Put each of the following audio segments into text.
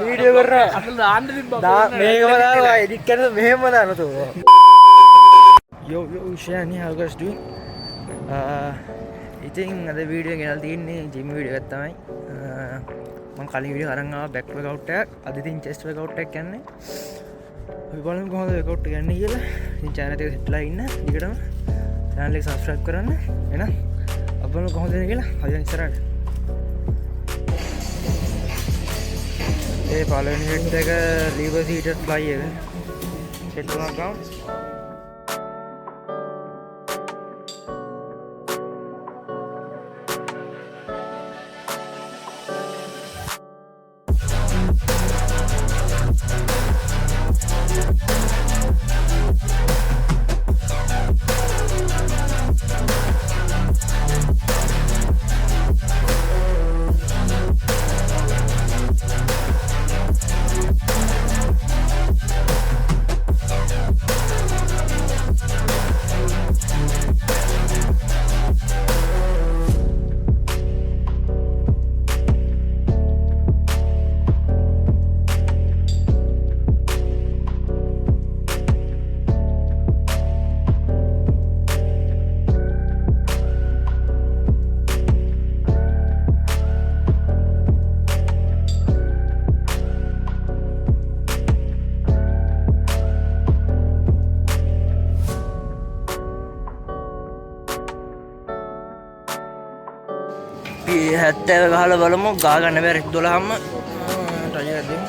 Video කරා මේකම දාලා එඩිට් කරලා මෙහෙම දානවා තෝ yo Shani how guys doing ඉතින් අද වීඩියෝ එක ගෙනල්ලා තින්නේ ජිම් වීඩියෝ එකක් තමයි මම කලින් වීඩියෝ අරන් ආවා බෑක් වර්කවුට් එකක් අද ඉතින් චෙස්ට් වර්කවුට් එකක් යන්නේ අපි බලමු කොහොමද වර්කවුට් එක යන්නේ කියලා ඉතින් channel එක හිටලා ඉන්න ඊකටම channel එක subscribe කරන්න එහෙනම් අපි බලමු කොහොමද යන්නේ කියලා හරියට ඉස්සරහට ඒ පළවෙනි හෙඩ් එක lever seated fly එක set තුනක් ගමු හැත්තෑව ගහලා බලමු ගා ගන්න බැරි 12ම ට්‍රයි එකක් දෙමු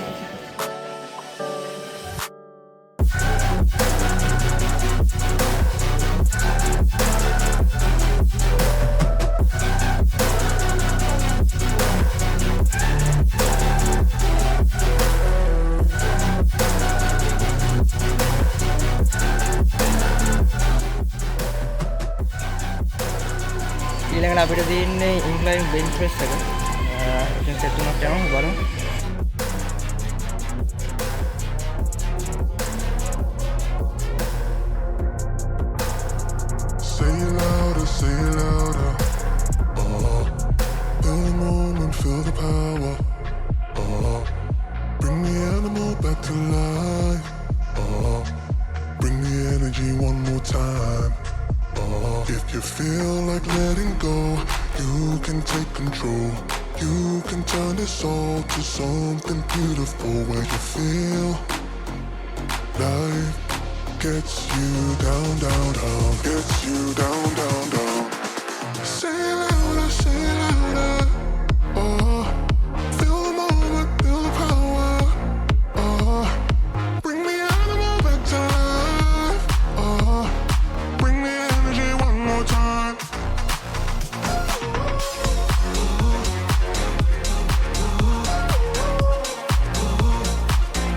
ඊළඟට අපිට තියෙන්නේ ඉන්ක්ලයින් බෙන්ච් ප්‍රෙස් එක. ඉතින් සෙට් තුනක් යනවා බලමු. Say it louder, say it louder. Feel the moment, feel the power. Bring the animal back to life. Bring the energy one more time. If you feel like letting go, you can take control. You can turn this all to something beautiful where you feel life gets you down, down, down, gets you down, down, down. Say it louder, say it louder. Feel the moment, feel the power. Bring the animal back to life. Bring the energy one more time.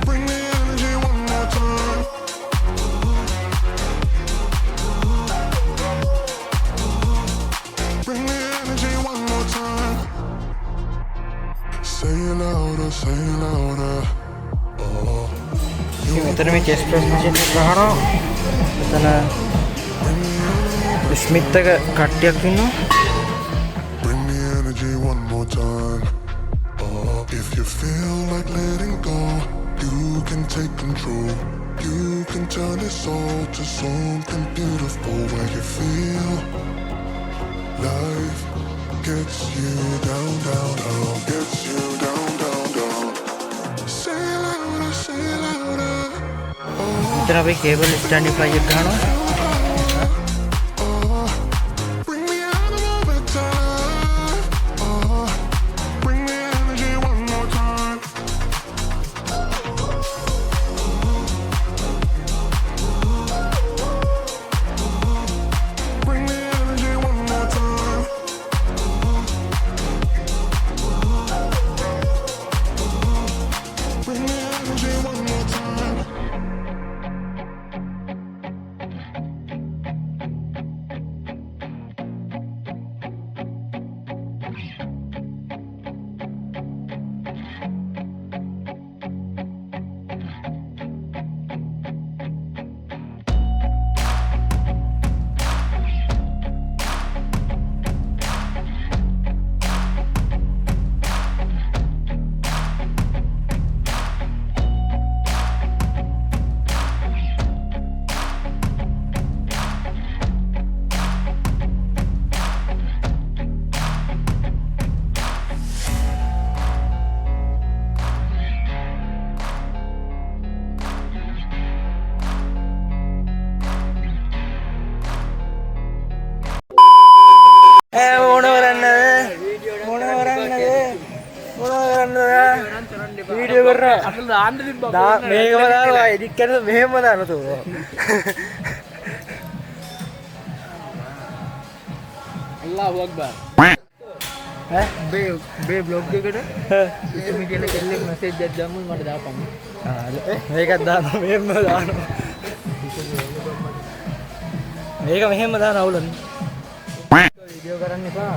Bring the energy one more time. Bring the energy one more time. Say it louder, say it louder. ඉතින් මෙතන මේ chest press machine එක ගහනවා මෙතන Smith එක කට්ටියක් ඉන්නවා Bring the energy one more time. If you feel like letting go, you can take control. You can turn this all to something beautiful where you feel life gets you down, down, down, gets you down, down, down. Say it louder, say it louder. මෙතන අපි cable standing fly එක ගහනවා Bring the animal back to life. Bring the energy one more time. Bring the energy one more time. Bring the energy one more time. දාන්න තිබ්බා. මේකම දානවා edit කරලා මෙහෙම දාන්න තෝ. අල්ලාහ් අක්බර්. බේ බ්ලොග් එකට ඉතින් කියලා කෙල්ලෙක් මැසේජ් එකක් දැම්මොත් මට දාපන්. මේකත් දානවා මෙහෙම දානවා. මේක මෙහෙම දාන අවුලන්නේ. වීඩියෝ කරන්න එපා.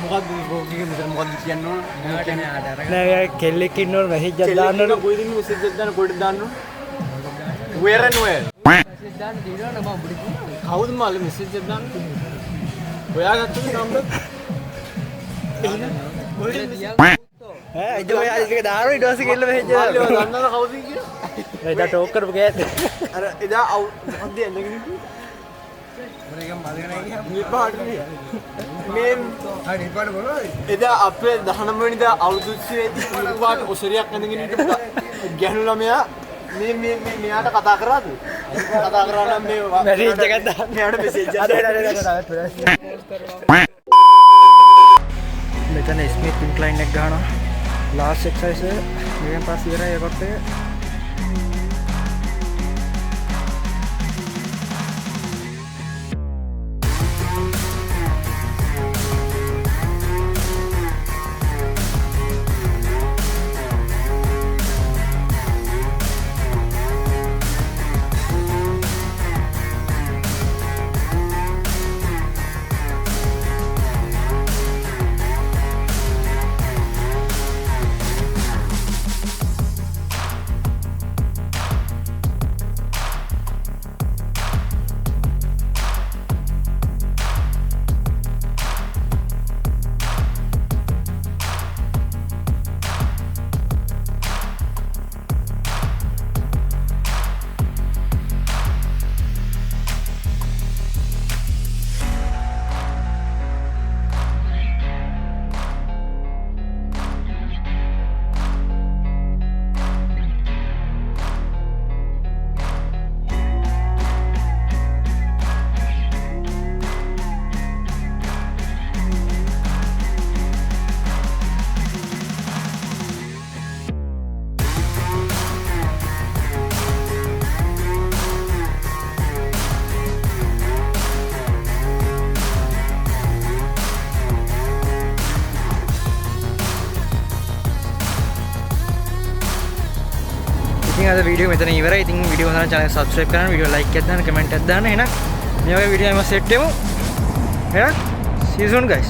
මොකක්ද බ්ලොග් එකේ මෙතන මොකක්ද කියන්න ඕන? නෑ කෙල්ලෙක් ඉන්නවනේ මැසේජ් එකක් දාන්න ඕන. කොයිද මෙසේජ් එකක් දාන්න කොයිද දාන්න ඕන? where and where? මෙසේජ් දාන්න දිනවනේ මම උඹට කිව්වා. කවුද මල්ල මෙසේජ් එකක් දාන්න? ඔයාගත්තද නම්බර්? ඉතින් ඔයා ඒක දානවා ඊට පස්සේ කෙල්ල මෙහෙජ් දානවා. දන්නවද කවුද කියලා? එදා ටෝක් කරපු කෑත්. අර එදා මොකක්ද ඇඳගෙන හිටියේ? එදා අපේ 19 වෙනිදා අවුරුදු උත්සවයේදී නිර්වාණ ඔසරියක් ඇඳගෙන හිටපු ගැහණු ළමයා මෙයාට කතා කරාද? කතා කරා නම් මේ මැසේජ් එකක් දාන්න. මෙයාට මෙසේජ් එකක් මෙතන ස්මිත් ඉන්ක්ලයින් එක ගන්නවා. ලාස්ට් එක්සර්සයිස් එකෙන් පස්සේ ඉවරයි ඒකට. ඉතින් අද වීඩියෝ මෙතන ඉවරයි. ඉතින් වීඩියෝ හදන channel subscribe කරන්න, වීඩියෝ like එකක් දාන්න, comment එකක් දාන්න. එහෙනම් මේ වගේ වීඩියෝ එකක් සෙට් වෙමු. එහෙනම් see you soon guys.